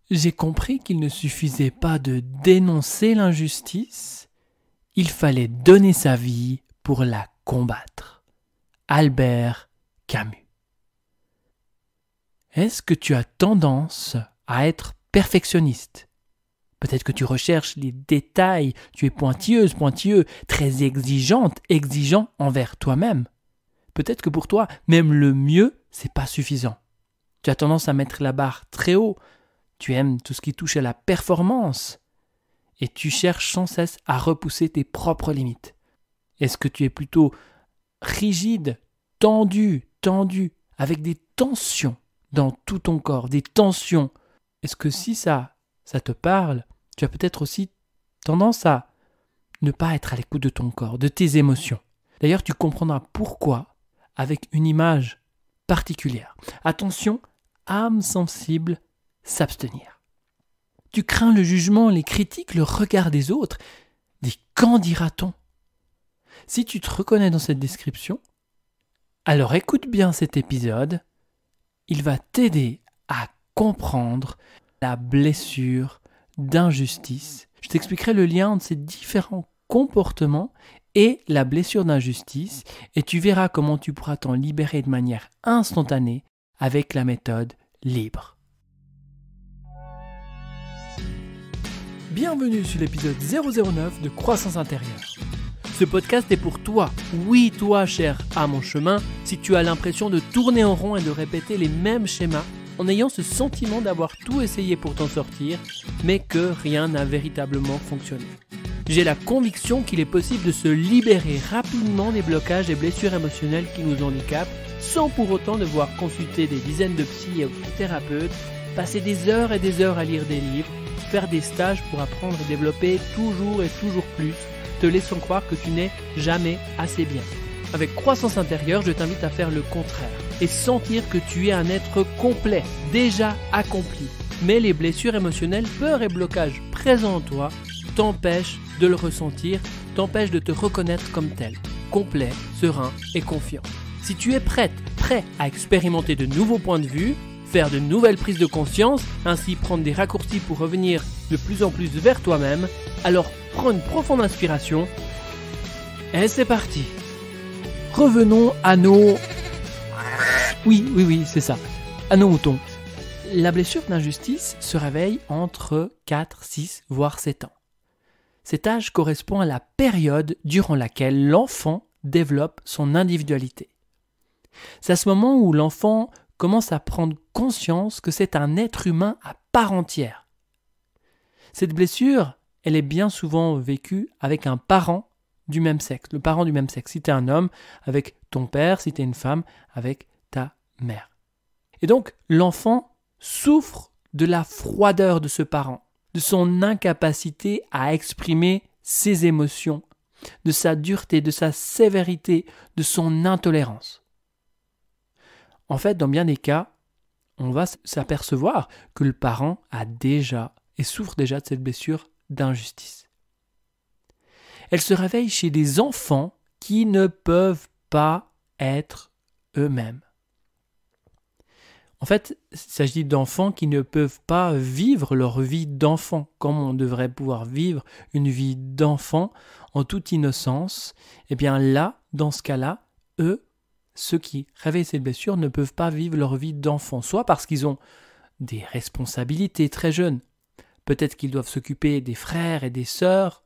j'ai compris qu'il ne suffisait pas de dénoncer l'injustice, il fallait donner sa vie pour la combattre. Albert Camus. Est-ce que tu as tendance à être perfectionniste ? Peut-être que tu recherches les détails, tu es pointilleuse, pointilleux, très exigeant envers toi-même. Peut-être que pour toi, même le mieux, c'est pas suffisant. Tu as tendance à mettre la barre très haut, tu aimes tout ce qui touche à la performance et tu cherches sans cesse à repousser tes propres limites. Est-ce que tu es plutôt rigide, tendu, avec des tensions dans tout ton corps, des tensions? Est-ce que si ça te parle, tu as peut-être aussi tendance à ne pas être à l'écoute de ton corps, de tes émotions. D'ailleurs, tu comprendras pourquoi avec une image particulière. Attention, âme sensible, s'abstenir. Tu crains le jugement, les critiques, le regard des autres. Dis, qu'en dira-t-on ? Si tu te reconnais dans cette description, alors écoute bien cet épisode. Il va t'aider à comprendre la blessure d'injustice. Je t'expliquerai le lien entre ces différents comportements et la blessure d'injustice et tu verras comment tu pourras t'en libérer de manière instantanée avec la méthode libre. Bienvenue sur l'épisode 009 de Croissance intérieure. Ce podcast est pour toi, oui toi cher à mon chemin, si tu as l'impression de tourner en rond et de répéter les mêmes schémas en ayant ce sentiment d'avoir tout essayé pour t'en sortir, mais que rien n'a véritablement fonctionné. J'ai la conviction qu'il est possible de se libérer rapidement des blocages et blessures émotionnelles qui nous handicapent, sans pour autant devoir consulter des dizaines de psy et thérapeutes, passer des heures et des heures à lire des livres, faire des stages pour apprendre et développer toujours et toujours plus, te laissant croire que tu n'es jamais assez bien. Avec Croissance intérieure, je t'invite à faire le contraire et sentir que tu es un être complet, déjà accompli. Mais les blessures émotionnelles, peurs et blocages présents en toi t'empêchent de le ressentir, t'empêchent de te reconnaître comme tel, complet, serein et confiant. Si tu es prêt à expérimenter de nouveaux points de vue, faire de nouvelles prises de conscience, ainsi prendre des raccourcis pour revenir de plus en plus vers toi-même, alors prends une profonde inspiration et c'est parti. Revenons à nos... Oui, c'est ça. À nos moutons. La blessure d'injustice se réveille entre 4, 6, voire 7 ans. Cet âge correspond à la période durant laquelle l'enfant développe son individualité. C'est à ce moment où l'enfant commence à prendre conscience que c'est un être humain à part entière. Cette blessure, elle est bien souvent vécue avec un parent du même sexe, le parent du même sexe. Si tu es un homme, avec ton père, si tu es une femme, avec ta mère. Et donc, l'enfant souffre de la froideur de ce parent, de son incapacité à exprimer ses émotions, de sa dureté, de sa sévérité, de son intolérance. En fait, dans bien des cas, on va s'apercevoir que le parent a déjà et souffre déjà de cette blessure d'injustice. Elle se réveille chez des enfants qui ne peuvent pas être eux-mêmes. En fait, il s'agit d'enfants qui ne peuvent pas vivre leur vie d'enfant, comme on devrait pouvoir vivre une vie d'enfant en toute innocence. Et bien là, dans ce cas-là, eux, ceux qui réveillent cette blessure ne peuvent pas vivre leur vie d'enfant, soit parce qu'ils ont des responsabilités très jeunes. Peut-être qu'ils doivent s'occuper des frères et des sœurs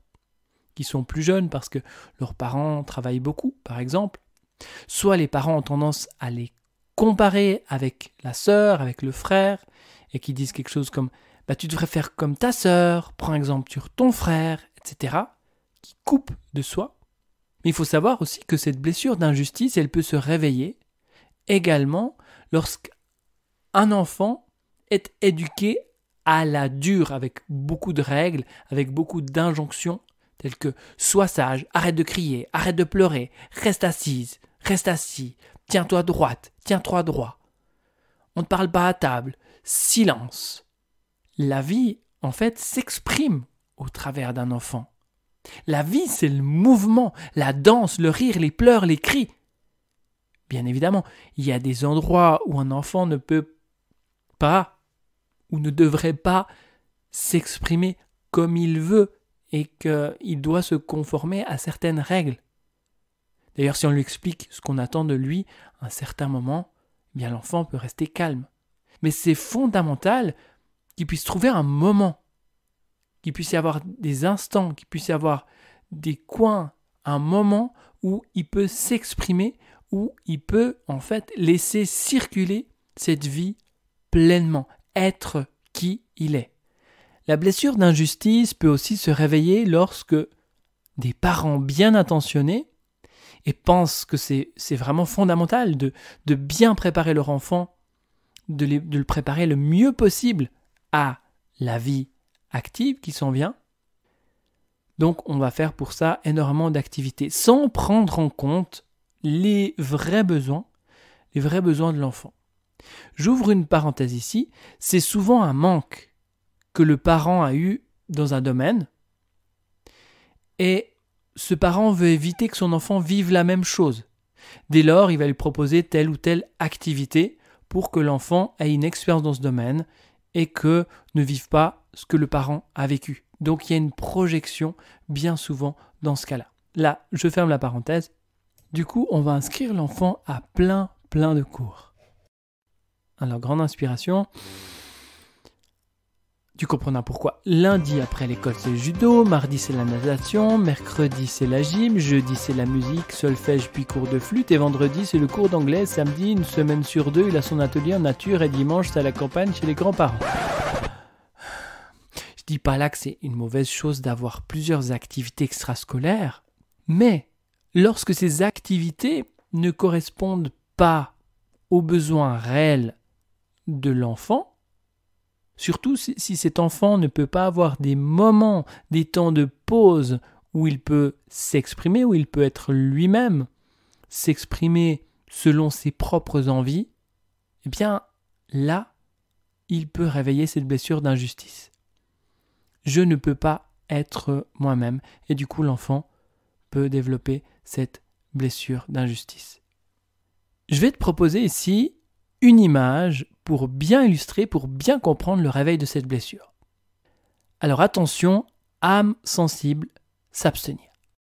qui sont plus jeunes parce que leurs parents travaillent beaucoup, par exemple. Soit les parents ont tendance à les comparer avec la sœur, avec le frère, et qui disent quelque chose comme « tu devrais faire comme ta sœur, prends exemple sur ton frère », etc., qui coupent de soi. Mais il faut savoir aussi que cette blessure d'injustice, elle peut se réveiller également lorsqu'un enfant est éduqué à la dure, avec beaucoup de règles, avec beaucoup d'injonctions, telles que « sois sage, arrête de crier, arrête de pleurer, reste assise, reste assis, tiens-toi droite, tiens-toi droit. On ne parle pas à table, silence. » La vie, en fait, s'exprime au travers d'un enfant. La vie, c'est le mouvement, la danse, le rire, les pleurs, les cris. Bien évidemment, il y a des endroits où un enfant ne peut pas ou ne devrait pas s'exprimer comme il veut et qu'il doit se conformer à certaines règles. D'ailleurs, si on lui explique ce qu'on attend de lui à un certain moment, eh bien l'enfant peut rester calme. Mais c'est fondamental qu'il puisse trouver un moment, qu'il puisse y avoir des instants, qu'il puisse y avoir des coins, un moment où il peut s'exprimer, où il peut en fait laisser circuler cette vie pleinement, être qui il est. La blessure d'injustice peut aussi se réveiller lorsque des parents bien intentionnés et pensent que c'est vraiment fondamental de bien préparer leur enfant, de le préparer le mieux possible à la vie active qui s'en vient. Donc on va faire pour ça énormément d'activités sans prendre en compte les vrais besoins de l'enfant. J'ouvre une parenthèse ici, c'est souvent un manque que le parent a eu dans un domaine et ce parent veut éviter que son enfant vive la même chose. Dès lors, il va lui proposer telle ou telle activité pour que l'enfant ait une expérience dans ce domaine et que ne vive pas ce que le parent a vécu. Donc il y a une projection bien souvent dans ce cas-là. Là, je ferme la parenthèse. Du coup, on va inscrire l'enfant à plein de cours. Alors, grande inspiration. Tu comprendras pourquoi. Lundi, après l'école, c'est le judo. Mardi, c'est la natation. Mercredi, c'est la gym. Jeudi, c'est la musique, solfège, puis cours de flûte. Et vendredi, c'est le cours d'anglais. Samedi, une semaine sur 2, il a son atelier en nature. Et dimanche, c'est à la campagne chez les grands-parents. Je dis pas là que c'est une mauvaise chose d'avoir plusieurs activités extrascolaires. Mais lorsque ces activités ne correspondent pas aux besoins réels de l'enfant, surtout si cet enfant ne peut pas avoir des moments, des temps de pause où il peut s'exprimer, où il peut être lui-même, s'exprimer selon ses propres envies, eh bien là, il peut réveiller cette blessure d'injustice. Je ne peux pas être moi-même et du coup l'enfant peut développer cette blessure d'injustice. Je vais te proposer ici une image pour bien illustrer, pour bien comprendre le réveil de cette blessure. Alors attention, âme sensible, s'abstenir.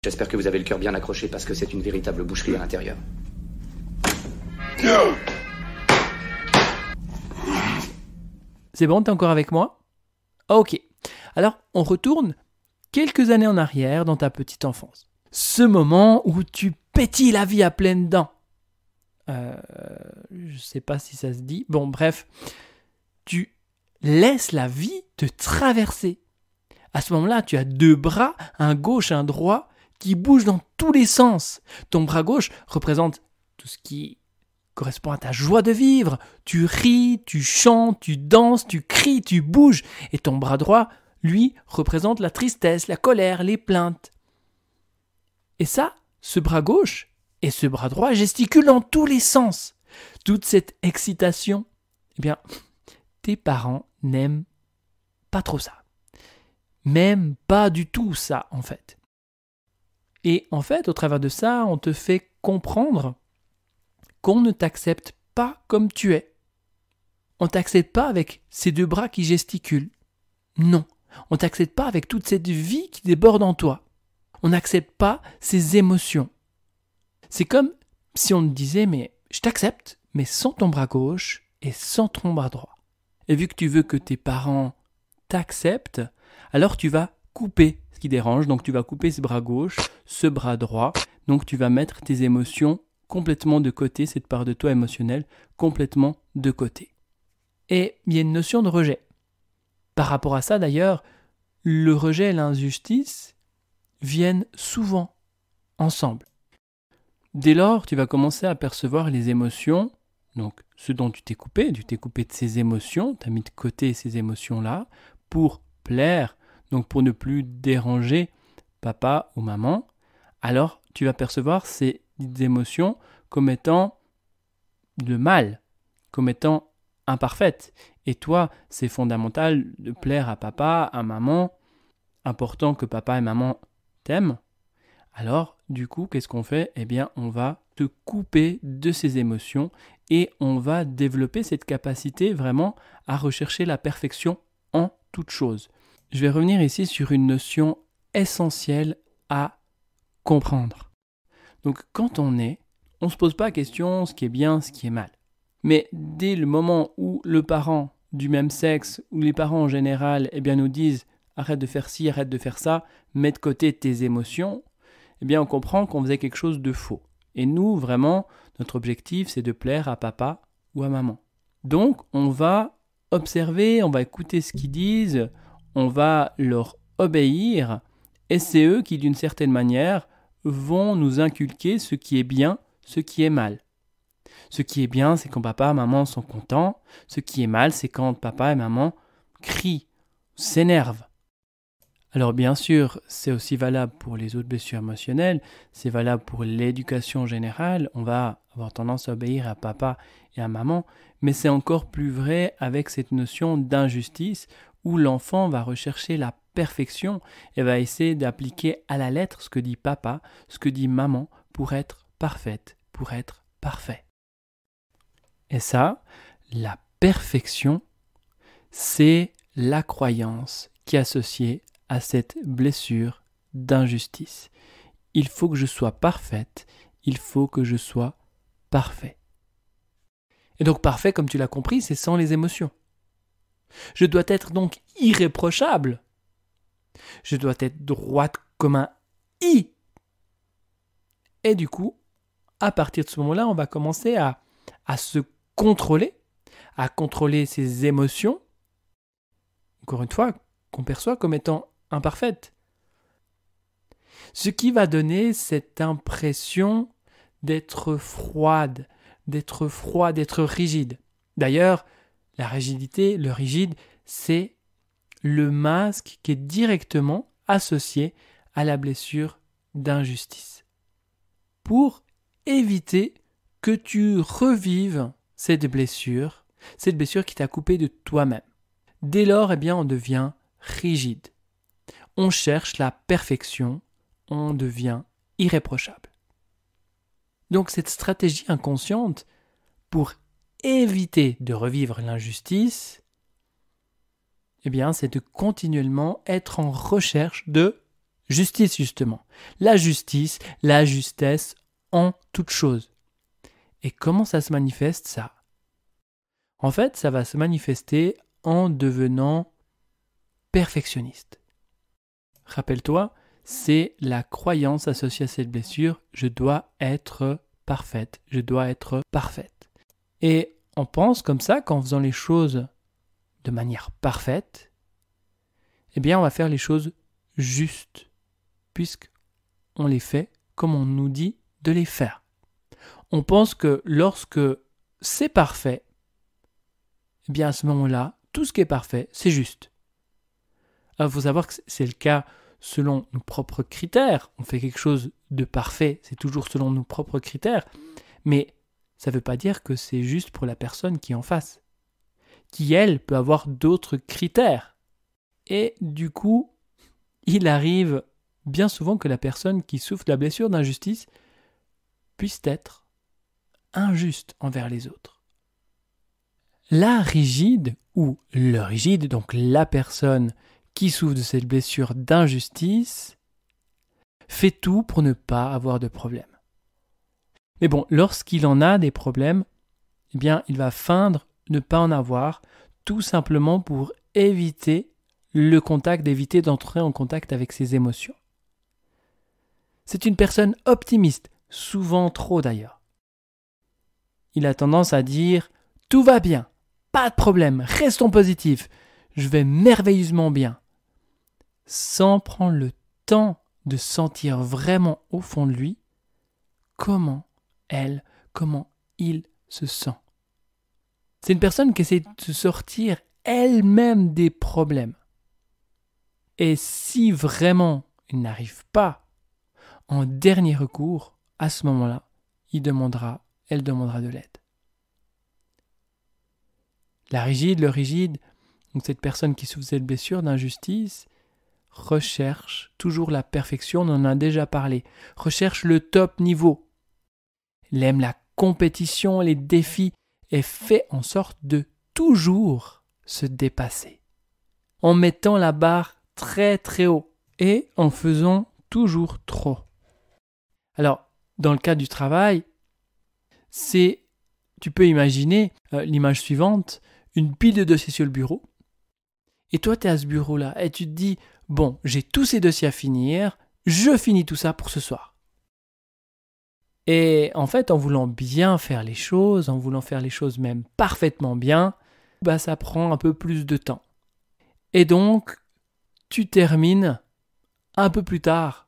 J'espère que vous avez le cœur bien accroché parce que c'est une véritable boucherie à l'intérieur. C'est bon, t'es encore avec moi? Ok. Alors, on retourne quelques années en arrière dans ta petite enfance. Ce moment où tu pétilles la vie à pleines dents. Je sais pas si ça se dit. Bon, bref. Tu laisses la vie te traverser. À ce moment-là, tu as deux bras, un gauche et un droit, qui bougent dans tous les sens. Ton bras gauche représente tout ce qui correspond à ta joie de vivre. Tu ris, tu chantes, tu danses, tu cries, tu bouges. Et ton bras droit, lui, représente la tristesse, la colère, les plaintes. Et ça, ce bras gauche et ce bras droit gesticulent dans tous les sens. Toute cette excitation, eh bien, tes parents n'aiment pas trop ça. Même pas du tout ça, en fait. Et en fait, au travers de ça, on te fait comprendre qu'on ne t'accepte pas comme tu es. On ne t'accepte pas avec ces deux bras qui gesticulent. Non, on ne t'accepte pas avec toute cette vie qui déborde en toi. On n'accepte pas ces émotions. C'est comme si on te disait, mais je t'accepte, mais sans ton bras gauche et sans ton bras droit. Et vu que tu veux que tes parents t'acceptent, alors tu vas couper ce qui dérange. Donc tu vas couper ce bras gauche, ce bras droit. Donc tu vas mettre tes émotions complètement de côté, cette part de toi émotionnelle complètement de côté. Et il y a une notion de rejet. Par rapport à ça d'ailleurs, le rejet et l'injustice viennent souvent ensemble. Dès lors, tu vas commencer à percevoir les émotions, donc ce dont tu t'es coupé de ces émotions, tu as mis de côté ces émotions-là pour plaire, donc pour ne plus déranger papa ou maman, alors tu vas percevoir ces émotions comme étant de mal, comme étant imparfaites. Et toi, c'est fondamental de plaire à papa, à maman, important que papa et maman t'aiment. alors du coup, qu'est-ce qu'on fait? Eh bien, on va te couper de ces émotions et on va développer cette capacité vraiment à rechercher la perfection en toute chose. Je vais revenir ici sur une notion essentielle à comprendre. Donc quand on ne se pose pas la question ce qui est bien, ce qui est mal. Mais dès le moment où le parent du même sexe, ou les parents en général, eh bien, nous disent arrête de faire ci, arrête de faire ça, mets de côté tes émotions, eh bien on comprend qu'on faisait quelque chose de faux. Et nous, vraiment, notre objectif, c'est de plaire à papa ou à maman. Donc, on va observer, on va écouter ce qu'ils disent, on va leur obéir, et c'est eux qui, d'une certaine manière, vont nous inculquer ce qui est bien, ce qui est mal. Ce qui est bien, c'est quand papa et maman sont contents. Ce qui est mal, c'est quand papa et maman crient, s'énervent. Alors bien sûr, c'est aussi valable pour les autres blessures émotionnelles, c'est valable pour l'éducation générale, on va avoir tendance à obéir à papa et à maman, mais c'est encore plus vrai avec cette notion d'injustice où l'enfant va rechercher la perfection et va essayer d'appliquer à la lettre ce que dit papa, ce que dit maman pour être parfaite, pour être parfait. Et ça, la perfection, c'est la croyance qui est associée à cette blessure d'injustice. Il faut que je sois parfaite, il faut que je sois parfait. Et donc parfait, comme tu l'as compris, c'est sans les émotions. Je dois être donc irréprochable. Je dois être droite comme un i. Et du coup, à partir de ce moment-là, on va commencer à se contrôler, à contrôler ses émotions, encore une fois, qu'on perçoit comme étant imparfaites. Ce qui va donner cette impression d'être froide, d'être rigide. D'ailleurs, la rigidité, le rigide, c'est le masque qui est directement associé à la blessure d'injustice. Pour éviter que tu revives cette blessure qui t'a coupé de toi-même. Dès lors, eh bien, on devient rigide. On cherche la perfection, on devient irréprochable. Donc cette stratégie inconsciente, pour éviter de revivre l'injustice, eh bien, c'est de continuellement être en recherche de justice, justement. La justice, la justesse en toute chose. Et comment ça se manifeste, ça? En fait, ça va se manifester en devenant perfectionniste. Rappelle-toi, c'est la croyance associée à cette blessure, je dois être parfaite, je dois être parfaite. Et on pense comme ça qu'en faisant les choses de manière parfaite, eh bien on va faire les choses justes, puisqu'on les fait comme on nous dit de les faire. On pense que lorsque c'est parfait, eh bien à ce moment-là, tout ce qui est parfait, c'est juste. Alors il faut savoir que c'est le cas selon nos propres critères. On fait quelque chose de parfait, c'est toujours selon nos propres critères, mais ça ne veut pas dire que c'est juste pour la personne qui est en face, qui elle peut avoir d'autres critères. Et du coup, il arrive bien souvent que la personne qui souffre de la blessure d'injustice puisse être injuste envers les autres. La rigide ou le rigide, donc la personne qui souffre de cette blessure d'injustice, fait tout pour ne pas avoir de problème. Mais bon, lorsqu'il en a des problèmes, eh bien, il va feindre ne pas en avoir, tout simplement pour éviter le contact, d'éviter d'entrer en contact avec ses émotions. C'est une personne optimiste, souvent trop d'ailleurs. Il a tendance à dire « Tout va bien, pas de problème, restons positifs, je vais merveilleusement bien », sans prendre le temps de sentir vraiment au fond de lui comment il se sent. C'est une personne qui essaie de sortir elle-même des problèmes. Et si vraiment il n'arrive pas, en dernier recours, à ce moment-là, elle demandera de l'aide. La rigide, le rigide, donc cette personne qui souffre de cette blessure d'injustice, recherche toujours la perfection, on en a déjà parlé. Recherche le top niveau. Il aime la compétition, les défis et fait en sorte de toujours se dépasser. En mettant la barre très très haut et en faisant toujours trop. Alors, dans le cas du travail, tu peux imaginer l'image suivante, une pile de dossiers sur le bureau. Et toi, tu es à ce bureau-là et tu te dis, bon, j'ai tous ces dossiers à finir, je finis tout ça pour ce soir. Et en fait, en voulant bien faire les choses, en voulant faire les choses même parfaitement bien, ça prend un peu plus de temps. Et donc, tu termines un peu plus tard.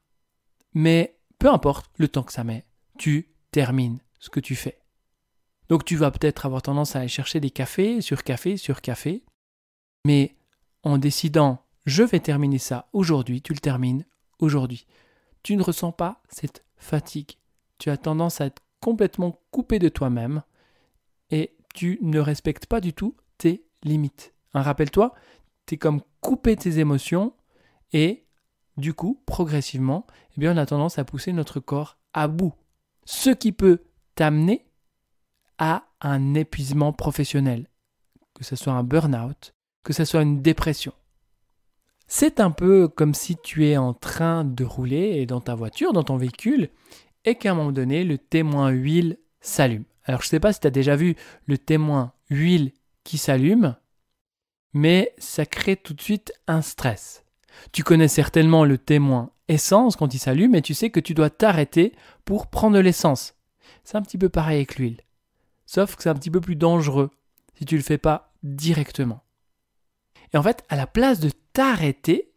Mais peu importe le temps que ça met, tu termines ce que tu fais. Donc tu vas peut-être avoir tendance à aller chercher des cafés sur café sur café. Mais en décidant, je vais terminer ça aujourd'hui, tu le termines aujourd'hui. Tu ne ressens pas cette fatigue. Tu as tendance à être complètement coupé de toi-même et tu ne respectes pas du tout tes limites. Rappelle-toi, tu es comme coupé de tes émotions et du coup, progressivement, on a tendance à pousser notre corps à bout. Ce qui peut t'amener à un épuisement professionnel, que ce soit un burn-out, que ce soit une dépression. C'est un peu comme si tu es en train de rouler dans ta voiture, dans ton véhicule, et qu'à un moment donné, le témoin huile s'allume. Alors, je ne sais pas si tu as déjà vu le témoin huile qui s'allume, mais ça crée tout de suite un stress. Tu connais certainement le témoin essence quand il s'allume et tu sais que tu dois t'arrêter pour prendre de l'essence. C'est un petit peu pareil avec l'huile. Sauf que c'est un petit peu plus dangereux si tu ne le fais pas directement. Et en fait, à la place de t'arrêter,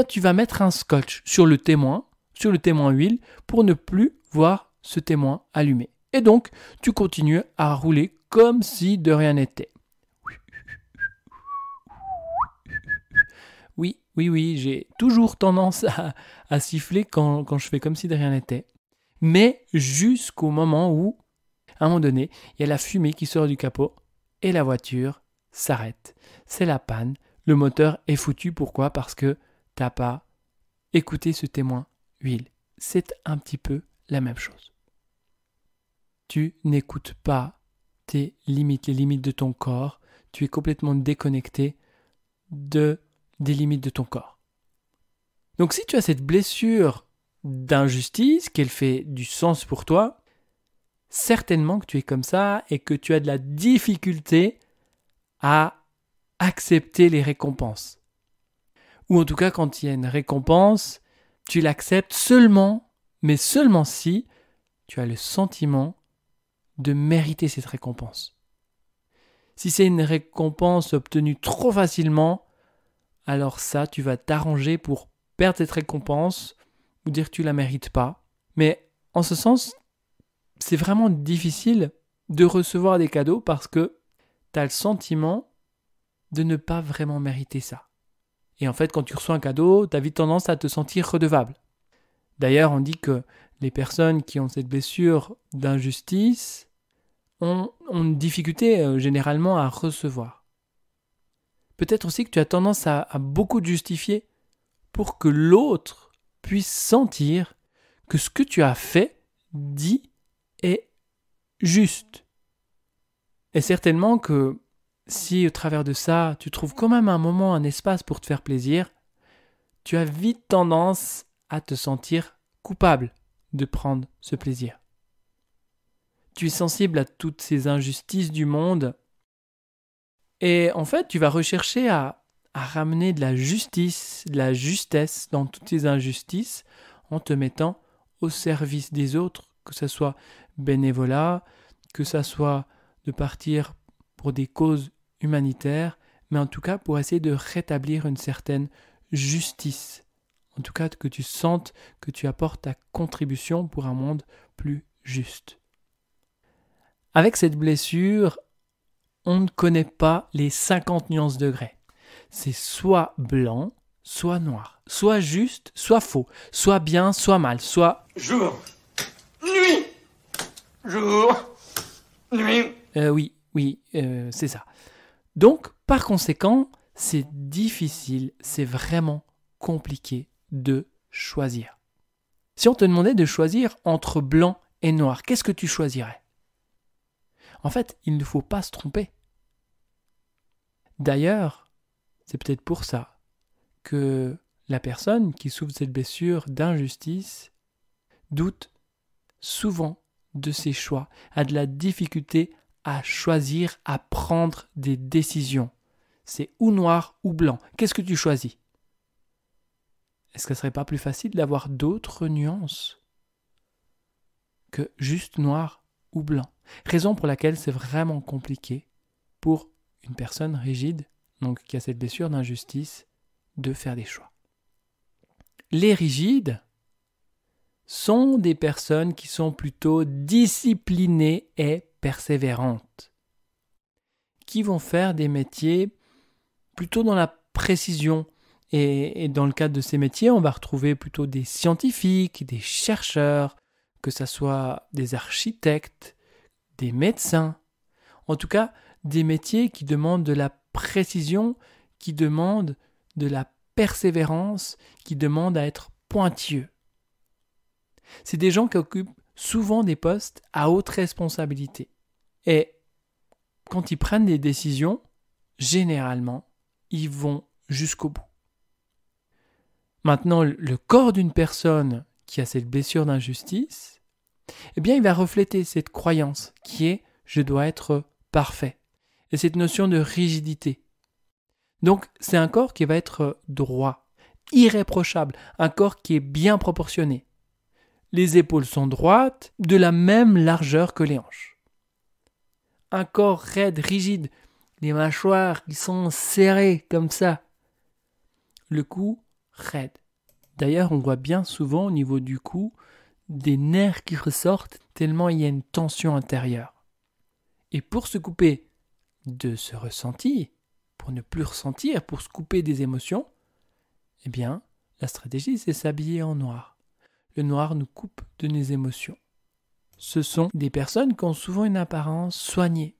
tu vas mettre un scotch sur le témoin huile pour ne plus voir ce témoin allumé. Et donc, tu continues à rouler comme si de rien n'était. Oui, j'ai toujours tendance à siffler quand je fais comme si de rien n'était. Mais jusqu'au moment où, à un moment donné, il y a la fumée qui sort du capot et la voiture s'arrête. C'est la panne, le moteur est foutu. Pourquoi ? Parce que tu n'as pas écouté ce témoin huile. C'est un petit peu la même chose. Tu n'écoutes pas tes limites, les limites de ton corps. Tu es complètement déconnecté des limites de ton corps. Donc si tu as cette blessure d'injustice, qu'elle fait du sens pour toi, certainement que tu es comme ça et que tu as de la difficulté à accepter les récompenses. Ou en tout cas, quand il y a une récompense, tu l'acceptes seulement, mais seulement si tu as le sentiment de mériter cette récompense. Si c'est une récompense obtenue trop facilement, alors ça, tu vas t'arranger pour perdre cette récompense ou dire que tu ne la mérites pas. Mais en ce sens, c'est vraiment difficile de recevoir des cadeaux parce que tu as le sentiment de ne pas vraiment mériter ça. Et en fait, quand tu reçois un cadeau, tu as vite tendance à te sentir redevable. D'ailleurs, on dit que les personnes qui ont cette blessure d'injustice ont une difficulté généralement à recevoir. Peut-être aussi que tu as tendance à beaucoup te justifier pour que l'autre puisse sentir que ce que tu as fait, dit, est juste. Et certainement que si au travers de ça, tu trouves quand même un moment, un espace pour te faire plaisir, tu as vite tendance à te sentir coupable de prendre ce plaisir. Tu es sensible à toutes ces injustices du monde et en fait, tu vas rechercher à ramener de la justice, de la justesse dans toutes ces injustices en te mettant au service des autres, que ce soit bénévolat, que ce soit de partir pour des causes humanitaires, mais en tout cas pour essayer de rétablir une certaine justice. En tout cas, que tu sentes que tu apportes ta contribution pour un monde plus juste. Avec cette blessure, on ne connaît pas les 50 nuances degrés. C'est soit blanc, soit noir, soit juste, soit faux, soit bien, soit mal, soit... Jour, nuit, jour, nuit. Oui, c'est ça. Donc, par conséquent, c'est difficile, c'est vraiment compliqué de choisir. Si on te demandait de choisir entre blanc et noir, qu'est-ce que tu choisirais? En fait, il ne faut pas se tromper. D'ailleurs, c'est peut-être pour ça que la personne qui souffre de cette blessure d'injustice doute souvent de ses choix, a de la difficulté à choisir, à prendre des décisions. C'est ou noir ou blanc. Qu'est-ce que tu choisis? Est-ce que ce ne serait pas plus facile d'avoir d'autres nuances que juste noir ou blanc? Raison pour laquelle c'est vraiment compliqué pour une personne rigide, donc qui a cette blessure d'injustice, de faire des choix. Les rigides sont des personnes qui sont plutôt disciplinées et persévérantes, qui vont faire des métiers plutôt dans la précision. Et dans le cadre de ces métiers, on va retrouver plutôt des scientifiques, des chercheurs, que ce soit des architectes, des médecins. En tout cas, des métiers qui demandent de la précision, qui demandent de la persévérance, qui demandent à être pointilleux. C'est des gens qui occupent souvent des postes à haute responsabilité. Et quand ils prennent des décisions, généralement, ils vont jusqu'au bout. Maintenant, le corps d'une personne qui a cette blessure d'injustice, eh bien, il va refléter cette croyance qui est « je dois être parfait » et cette notion de rigidité. Donc, c'est un corps qui va être droit, irréprochable, un corps qui est bien proportionné. Les épaules sont droites, de la même largeur que les hanches. Un corps raide, rigide, les mâchoires qui sont serrées comme ça. Le cou raide. D'ailleurs, on voit bien souvent au niveau du cou des nerfs qui ressortent tellement il y a une tension intérieure. Et pour se couper de ce ressenti, pour ne plus ressentir, pour se couper des émotions, eh bien, la stratégie, c'est s'habiller en noir. Le noir nous coupe de nos émotions. Ce sont des personnes qui ont souvent une apparence soignée,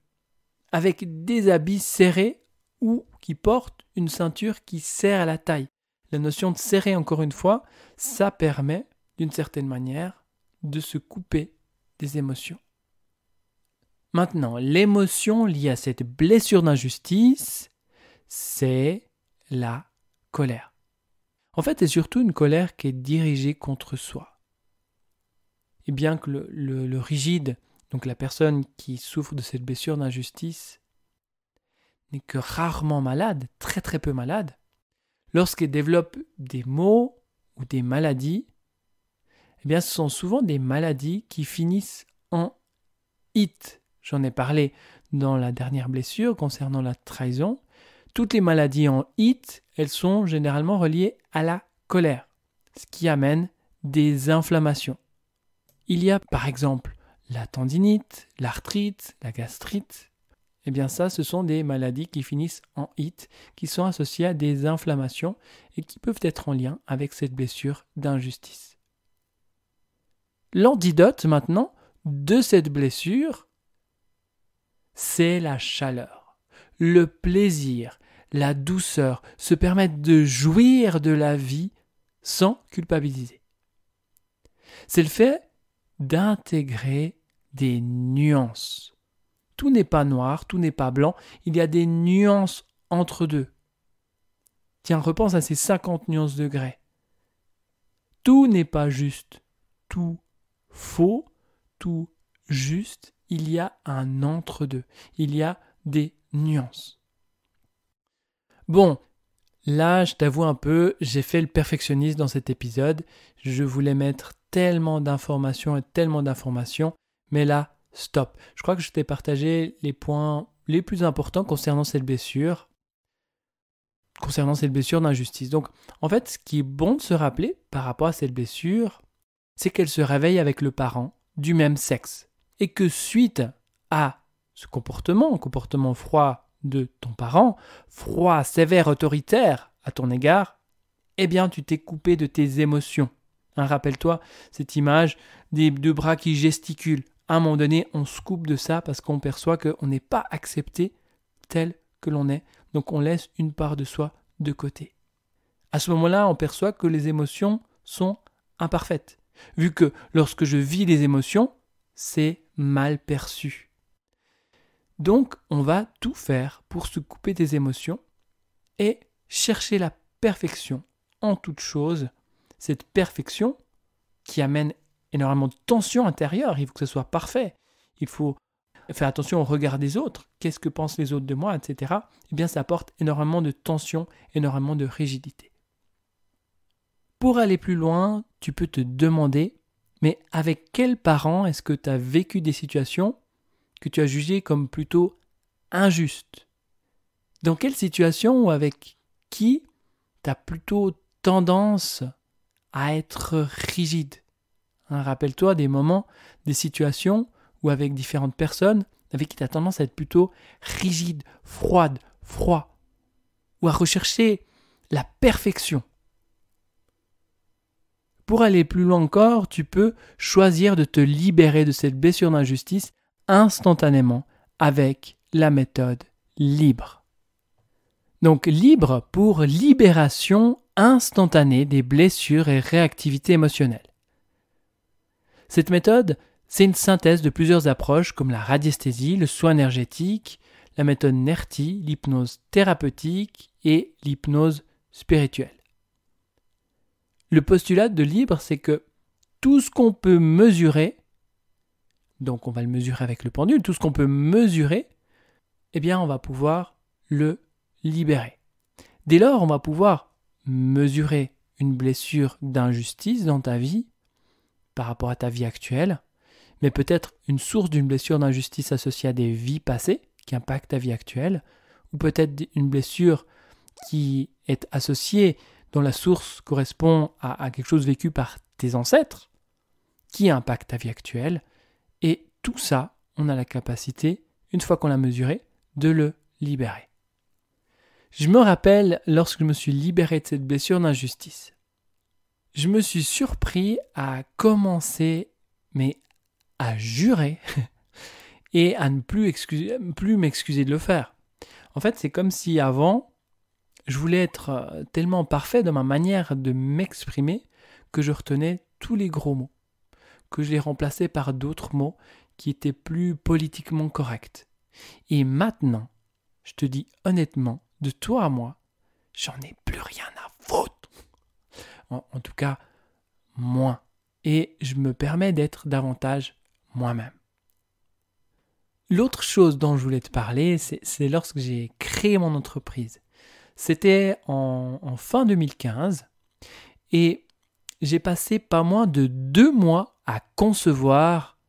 avec des habits serrés ou qui portent une ceinture qui serre à la taille. La notion de serrer, encore une fois, ça permet, d'une certaine manière, de se couper des émotions. Maintenant, l'émotion liée à cette blessure d'injustice, c'est la colère. En fait, c'est surtout une colère qui est dirigée contre soi. Et bien que le rigide, donc la personne qui souffre de cette blessure d'injustice, n'est que rarement malade, très très peu malade, lorsqu'elle développe des maux ou des maladies, eh bien ce sont souvent des maladies qui finissent en it. J'en ai parlé dans la dernière blessure concernant la trahison. Toutes les maladies en it, elles sont généralement reliées à la colère, ce qui amène des inflammations. Il y a par exemple la tendinite, l'arthrite, la gastrite. Eh bien ça, ce sont des maladies qui finissent en it, qui sont associées à des inflammations et qui peuvent être en lien avec cette blessure d'injustice. L'antidote maintenant de cette blessure, c'est la chaleur, le plaisir, la douceur, se permettre de jouir de la vie sans culpabiliser. C'est le fait d'intégrer des nuances. Tout n'est pas noir, tout n'est pas blanc, il y a des nuances entre deux. Tiens, repense à ces 50 nuances de grès. Tout n'est pas juste, tout faux, tout juste, il y a un entre-deux, il y a des nuances. Bon, là, je t'avoue un peu, j'ai fait le perfectionniste dans cet épisode. Je voulais mettre tellement d'informations, mais là, stop. Je crois que je t'ai partagé les points les plus importants concernant cette blessure d'injustice. Donc, en fait, ce qui est bon de se rappeler par rapport à cette blessure, c'est qu'elle se réveille avec le parent du même sexe. Et que suite à ce comportement froid de ton parent, froid, sévère, autoritaire à ton égard, eh bien tu t'es coupé de tes émotions. Rappelle-toi cette image des deux bras qui gesticulent. À un moment donné, on se coupe de ça parce qu'on perçoit qu'on n'est pas accepté tel que l'on est donc on laisse une part de soi de côté. À ce moment-là, on perçoit que les émotions sont imparfaites, vu que lorsque je vis les émotions, c'est mal perçu. Donc, on va tout faire pour se couper des émotions et chercher la perfection en toute chose, cette perfection qui amène énormément de tension intérieure. Il faut que ce soit parfait. Il faut faire attention au regard des autres. Qu'est-ce que pensent les autres de moi, etc. Eh bien, ça apporte énormément de tension, énormément de rigidité. Pour aller plus loin, tu peux te demander, mais avec quels parents est-ce que tu as vécu des situations que tu as jugées comme plutôt injustes? Dans quelle situation ou avec qui tu as plutôt tendance à être rigide? Rappelle-toi des moments, des situations où avec différentes personnes avec qui tu as tendance à être plutôt rigide, froid, ou à rechercher la perfection. Pour aller plus loin encore, tu peux choisir de te libérer de cette blessure d'injustice instantanément avec la méthode libre. Donc libre pour libération instantanée des blessures et réactivité émotionnelle. Cette méthode, c'est une synthèse de plusieurs approches comme la radiesthésie, le soin énergétique, la méthode NERTI, l'hypnose thérapeutique et l'hypnose spirituelle. Le postulat de libre, c'est que tout ce qu'on peut mesurer, donc on va le mesurer avec le pendule, tout ce qu'on peut mesurer, eh bien on va pouvoir le libérer. Dès lors, on va pouvoir mesurer une blessure d'injustice dans ta vie par rapport à ta vie actuelle, mais peut-être une source d'une blessure d'injustice associée à des vies passées qui impactent ta vie actuelle, ou peut-être une blessure qui est associée dont la source correspond à quelque chose vécu par tes ancêtres, qui impacte ta vie actuelle, et tout ça, on a la capacité, une fois qu'on l'a mesuré, de le libérer. Je me rappelle, lorsque je me suis libéré de cette blessure d'injustice, je me suis surpris à commencer, mais à jurer, et à ne plus m'excuser de le faire. En fait, c'est comme si avant, je voulais être tellement parfait dans ma manière de m'exprimer que je retenais tous les gros mots, que je les remplaçais par d'autres mots qui étaient plus politiquement corrects. Et maintenant, je te dis honnêtement, de toi à moi, j'en ai plus rien à foutre. En tout cas, moins. Et je me permets d'être davantage moi-même. L'autre chose dont je voulais te parler, c'est lorsque j'ai créé mon entreprise. C'était en fin 2015 et j'ai passé pas moins de 2 mois à concevoir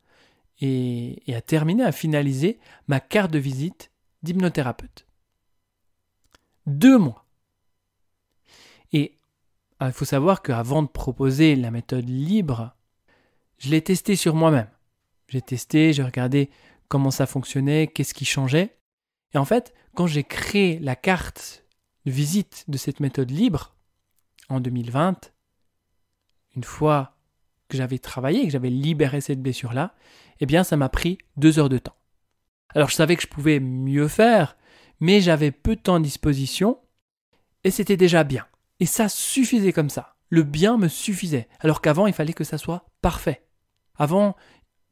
et à terminer, à finaliser ma carte de visite d'hypnothérapeute. 2 mois. Et il faut savoir qu'avant de proposer la méthode libre, je l'ai testé sur moi-même. J'ai testé, j'ai regardé comment ça fonctionnait, qu'est-ce qui changeait. Et en fait, quand j'ai créé la carte de visite de cette méthode libre en 2020, une fois que j'avais travaillé, que j'avais libéré cette blessure-là, eh bien ça m'a pris 2 heures de temps. Alors je savais que je pouvais mieux faire, mais j'avais peu de temps à disposition et c'était déjà bien. Et ça suffisait comme ça. Le bien me suffisait. Alors qu'avant, il fallait que ça soit parfait. Avant,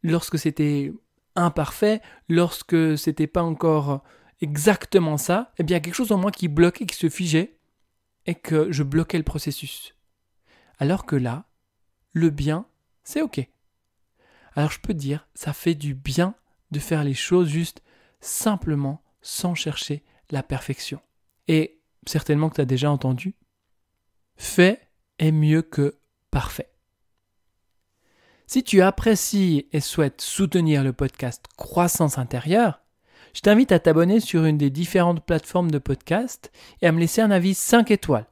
lorsque c'était imparfait, lorsque c'était pas encore exactement ça, eh bien quelque chose en moi qui bloquait, qui se figeait, et que je bloquais le processus. Alors que là, le bien, c'est ok. Alors je peux te dire, ça fait du bien de faire les choses juste simplement, sans chercher la perfection. Et certainement que tu as déjà entendu, fait est mieux que parfait. Si tu apprécies et souhaites soutenir le podcast Croissance intérieure, je t'invite à t'abonner sur une des différentes plateformes de podcast et à me laisser un avis 5 étoiles.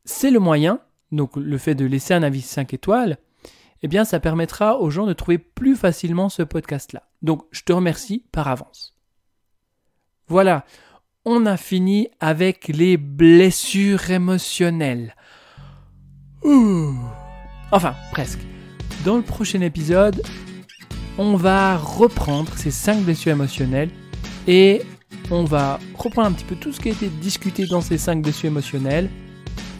C'est le moyen, donc le fait de laisser un avis 5 étoiles, eh bien ça permettra aux gens de trouver plus facilement ce podcast-là. Donc je te remercie par avance. Voilà, on a fini avec les blessures émotionnelles. Enfin, presque. Dans le prochain épisode, on va reprendre ces 5 blessures émotionnelles et on va reprendre un petit peu tout ce qui a été discuté dans ces 5 déçus émotionnels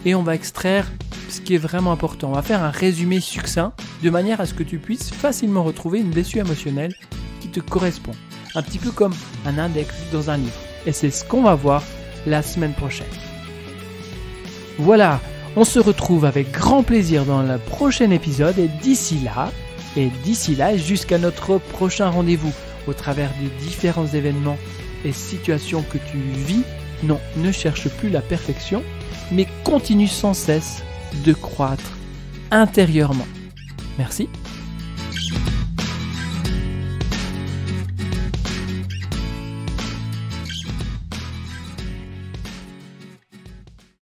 et on va extraire ce qui est vraiment important. On va faire un résumé succinct de manière à ce que tu puisses facilement retrouver une déçue émotionnelle qui te correspond. Un petit peu comme un index dans un livre. Et c'est ce qu'on va voir la semaine prochaine. Voilà, on se retrouve avec grand plaisir dans le prochain épisode et d'ici là, jusqu'à notre prochain rendez-vous au travers des différents événements et situations que tu vis, non, ne cherche plus la perfection, mais continue sans cesse de croître intérieurement. Merci